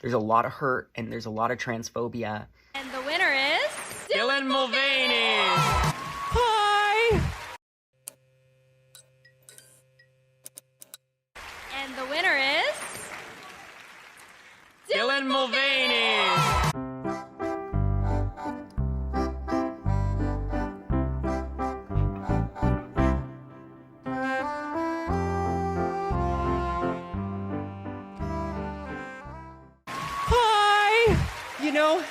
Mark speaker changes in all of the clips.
Speaker 1: There's a lot of hurt and there's a lot of transphobia.
Speaker 2: And the winner is...
Speaker 1: Dylan Mulvaney!
Speaker 3: Hi!
Speaker 2: And the winner is...
Speaker 1: Dylan Mulvaney!
Speaker 3: You know,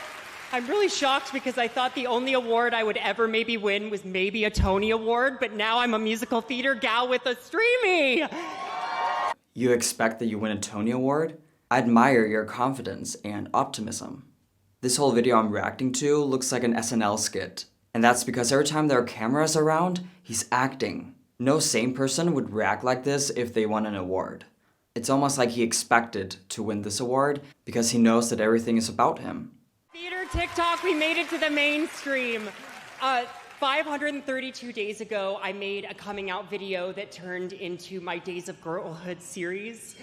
Speaker 3: I'm really shocked because I thought the only award I would ever maybe win was maybe a Tony Award, but now I'm a musical theater gal with a streamy!
Speaker 4: You expect that you win a Tony Award? I admire your confidence and optimism. This whole video I'm reacting to looks like an SNL skit, and that's because every time there are cameras around, he's acting. No sane person would react like this if they won an award. It's almost like he expected to win this award because he knows that everything is about him.
Speaker 3: Theater TikTok, we made it to the mainstream. 532 days ago, I made a coming out video that turned into my Days of Girlhood series.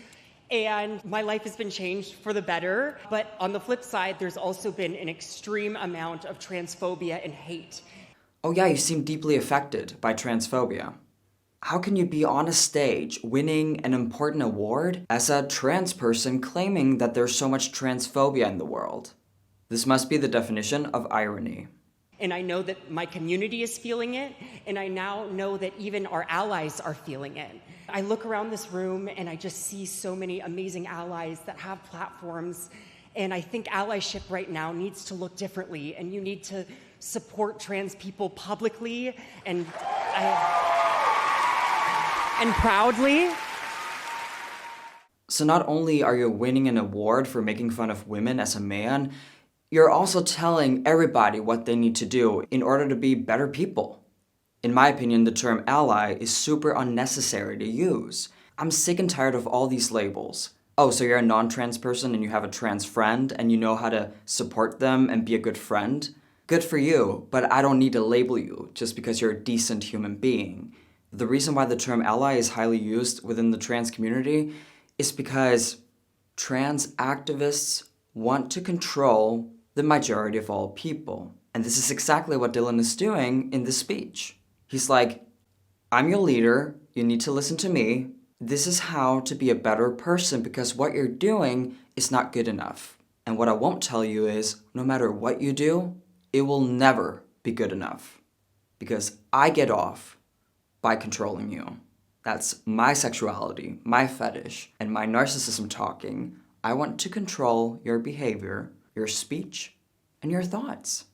Speaker 3: And my life has been changed for the better. But on the flip side, there's also been an extreme amount of transphobia and hate.
Speaker 4: Oh yeah, you seem deeply affected by transphobia. How can you be on a stage winning an important award as a trans person claiming that there's so much transphobia in the world? This must be the definition of irony.
Speaker 3: And I know that my community is feeling it, and I now know that even our allies are feeling it. I look around this room and I just see so many amazing allies that have platforms, and I think allyship right now needs to look differently, and you need to support trans people publicly and proudly.
Speaker 4: So not only are you winning an award for making fun of women as a man, you're also telling everybody what they need to do in order to be better people. In my opinion, the term ally is super unnecessary to use. I'm sick and tired of all these labels. Oh, so you're a non-trans person and you have a trans friend and you know how to support them and be a good friend? Good for you, but I don't need to label you just because you're a decent human being. The reason why the term ally is highly used within the trans community is because trans activists want to control the majority of all people. And this is exactly what Dylan is doing in this speech. He's like, I'm your leader, you need to listen to me. This is how to be a better person because what you're doing is not good enough. And what I won't tell you is, no matter what you do, it will never be good enough. Because I get off by controlling you. That's my sexuality, my fetish, and my narcissism talking. I want to control your behavior, your speech, and your thoughts.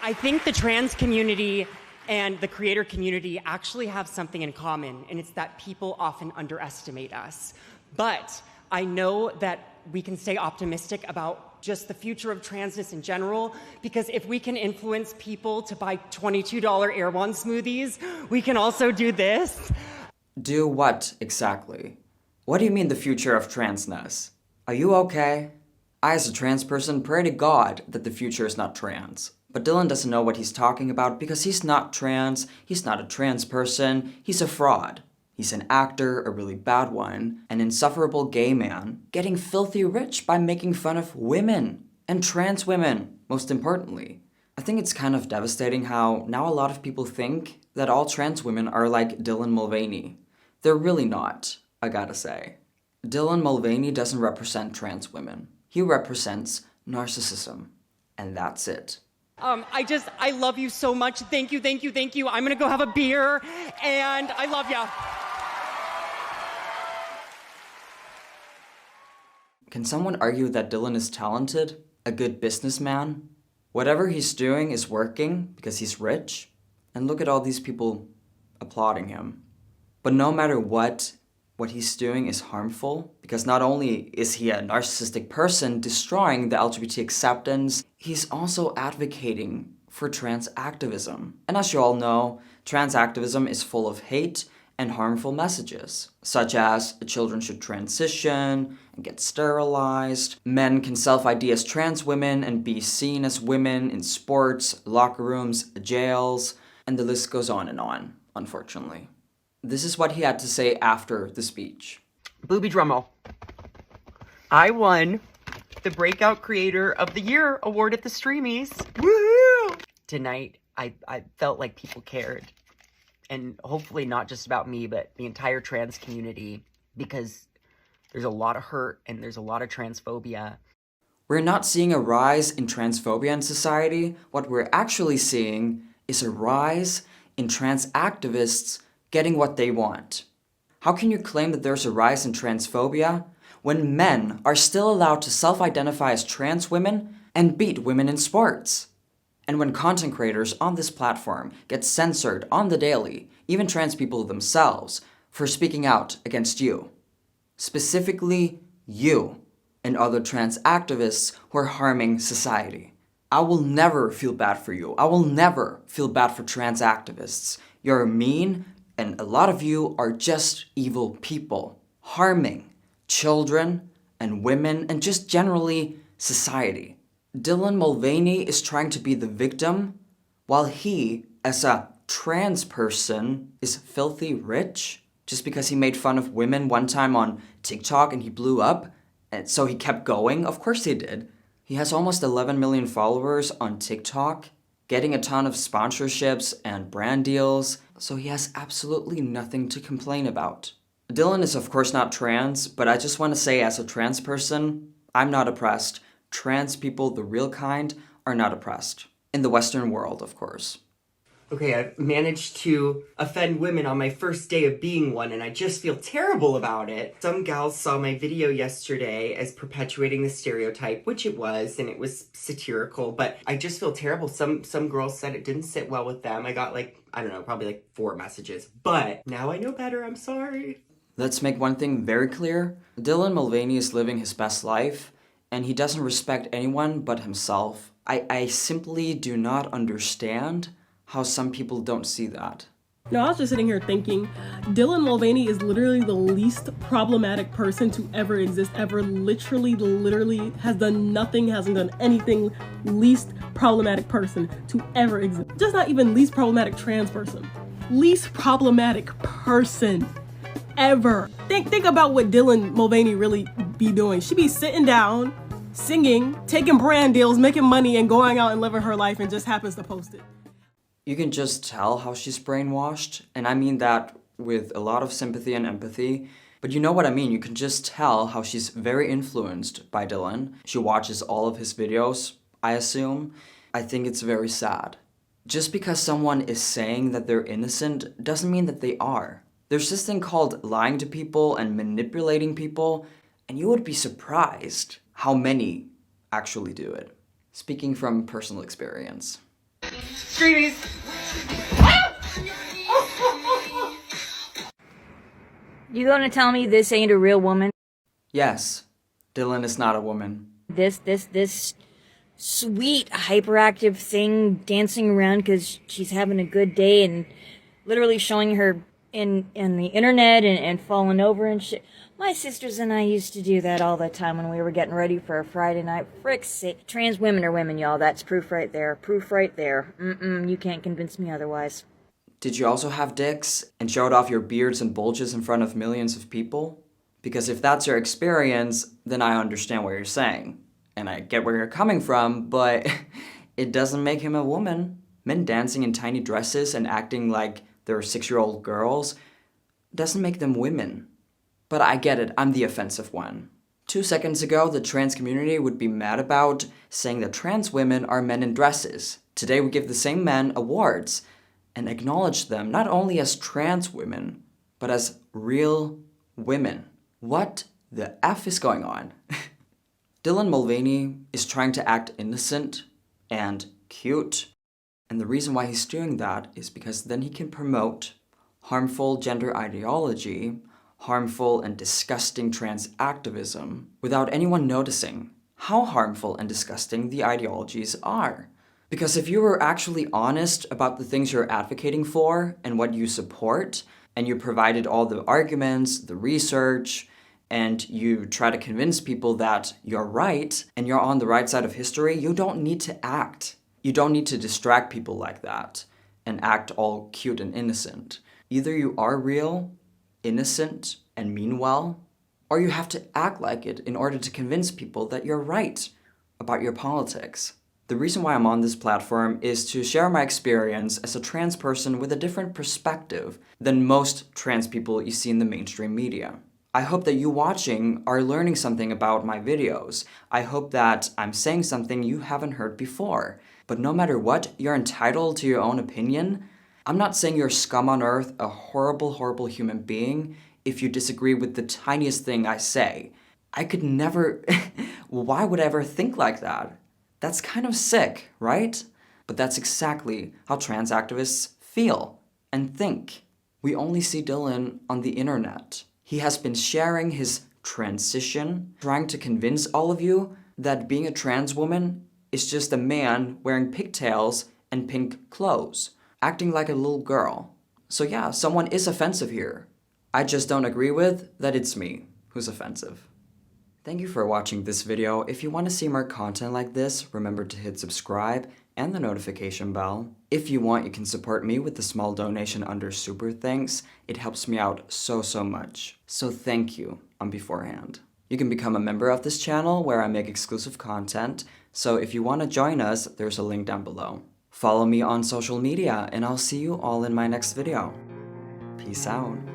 Speaker 3: I think the trans community and the creator community actually have something in common, and it's that people often underestimate us. But I know that we can stay optimistic about just the future of transness in general, because if we can influence people to buy $22 Air One smoothies, we can also do this.
Speaker 4: Do what exactly? What do you mean the future of transness? Are you okay? I, as a trans person, pray to God that the future is not trans. But Dylan doesn't know what he's talking about because he's not trans, he's not a trans person, he's a fraud. He's an actor, a really bad one, an insufferable gay man, getting filthy rich by making fun of women, and trans women, most importantly. I think it's kind of devastating how now a lot of people think that all trans women are like Dylan Mulvaney. They're really not, I gotta say. Dylan Mulvaney doesn't represent trans women. He represents narcissism, and that's it.
Speaker 3: I love you so much. Thank you, thank you, thank you. I'm gonna go have a beer, and I love ya.
Speaker 4: Can someone argue that Dylan is talented? A good businessman? Whatever he's doing is working because he's rich? And look at all these people applauding him. But no matter what he's doing is harmful because not only is he a narcissistic person destroying the LGBT acceptance, he's also advocating for trans activism. And as you all know, trans activism is full of hate and harmful messages, such as children should transition and get sterilized, men can self-ID as trans women and be seen as women in sports, locker rooms, jails, and the list goes on, unfortunately. This is what he had to say after the speech.
Speaker 1: Booby drum roll. I won the Breakout Creator of the Year award at the Streamies. Woohoo! Tonight, I felt like people cared. And hopefully not just about me, but the entire trans community, because there's a lot of hurt and there's a lot of transphobia.
Speaker 4: We're not seeing a rise in transphobia in society. What we're actually seeing is a rise in trans activists getting what they want. How can you claim that there's a rise in transphobia when men are still allowed to self-identify as trans women and beat women in sports? And when content creators on this platform get censored on the daily, even trans people themselves, for speaking out against you. Specifically, you and other trans activists who are harming society. I will never feel bad for you. I will never feel bad for trans activists. You're mean, and a lot of you are just evil people, harming children and women and just generally society. Dylan Mulvaney is trying to be the victim, while he, as a trans person, is filthy rich just because he made fun of women one time on TikTok and he blew up, and so he kept going. Of course he did. He has almost 11 million followers on TikTok, getting a ton of sponsorships and brand deals, so he has absolutely nothing to complain about. Dylan is of course not trans, but I just want to say as a trans person, I'm not oppressed. Trans people, the real kind, are not oppressed. In the Western world, of course.
Speaker 3: Okay, I've managed to offend women on my first day of being one, and I just feel terrible about it. Some gals saw my video yesterday as perpetuating the stereotype, which it was, and it was satirical, but I just feel terrible. Some girls said it didn't sit well with them. I got probably 4 messages. But now I know better, I'm sorry.
Speaker 4: Let's make one thing very clear. Dylan Mulvaney is living his best life, and he doesn't respect anyone but himself. I simply do not understand how some people don't see that.
Speaker 5: No, I was just sitting here thinking, Dylan Mulvaney is literally the least problematic person to ever exist, ever. Literally has done nothing, hasn't done anything. Least problematic person to ever exist. Just not even least problematic trans person. Least problematic person ever. Think about what Dylan Mulvaney really be doing. She be sitting down, singing, taking brand deals, making money, and going out and living her life, and just happens to post it.
Speaker 4: You can just tell how she's brainwashed, and I mean that with a lot of sympathy and empathy, but you know what I mean. You can just tell how she's very influenced by Dylan. She watches all of his videos, I assume. I think it's very sad. Just because someone is saying that they're innocent doesn't mean that they are. There's this thing called lying to people and manipulating people, and you would be surprised how many actually do it. Speaking from personal experience.
Speaker 1: Streamies!
Speaker 6: You gonna tell me this ain't a real woman?
Speaker 4: Yes, Dylan is not a woman.
Speaker 6: This sweet hyperactive thing dancing around because she's having a good day and literally showing her in the internet and falling over and shit. My sisters and I used to do that all the time when we were getting ready for a Friday night. Frick's sake. Trans women are women, y'all. That's proof right there. Proof right there. You can't convince me otherwise.
Speaker 4: Did you also have dicks and showed off your beards and bulges in front of millions of people? Because if that's your experience, then I understand what you're saying. And I get where you're coming from, but it doesn't make him a woman. Men dancing in tiny dresses and acting like they're 6-year-old girls doesn't make them women. But I get it, I'm the offensive one. 2 seconds ago, the trans community would be mad about saying that trans women are men in dresses. Today we give the same men awards and acknowledge them not only as trans women, but as real women. What the F is going on? Dylan Mulvaney is trying to act innocent and cute, and the reason why he's doing that is because then he can promote harmful gender ideology, harmful and disgusting trans activism, without anyone noticing how harmful and disgusting the ideologies are. Because if you were actually honest about the things you're advocating for and what you support, and you provided all the arguments, the research, and you try to convince people that you're right and you're on the right side of history, you don't need to act. You don't need to distract people like that and act all cute and innocent. Either you are real, innocent, and mean well, or you have to act like it in order to convince people that you're right about your politics. The reason why I'm on this platform is to share my experience as a trans person with a different perspective than most trans people you see in the mainstream media. I hope that you watching are learning something about my videos. I hope that I'm saying something you haven't heard before. But no matter what, you're entitled to your own opinion. I'm not saying you're scum on earth, a horrible, horrible human being, if you disagree with the tiniest thing I say. I could never... Why would I ever think like that? That's kind of sick, right? But that's exactly how trans activists feel and think. We only see Dylan on the internet. He has been sharing his transition, trying to convince all of you that being a trans woman is just a man wearing pigtails and pink clothes, acting like a little girl. So yeah, someone is offensive here. I just don't agree with that it's me who's offensive. Thank you for watching this video. If you want to see more content like this, remember to hit subscribe and the notification bell. If you want, you can support me with a small donation under Super Thanks. It helps me out so much. So thank you on beforehand. You can become a member of this channel where I make exclusive content. So if you want to join us, there's a link down below. Follow me on social media and I'll see you all in my next video. Peace out.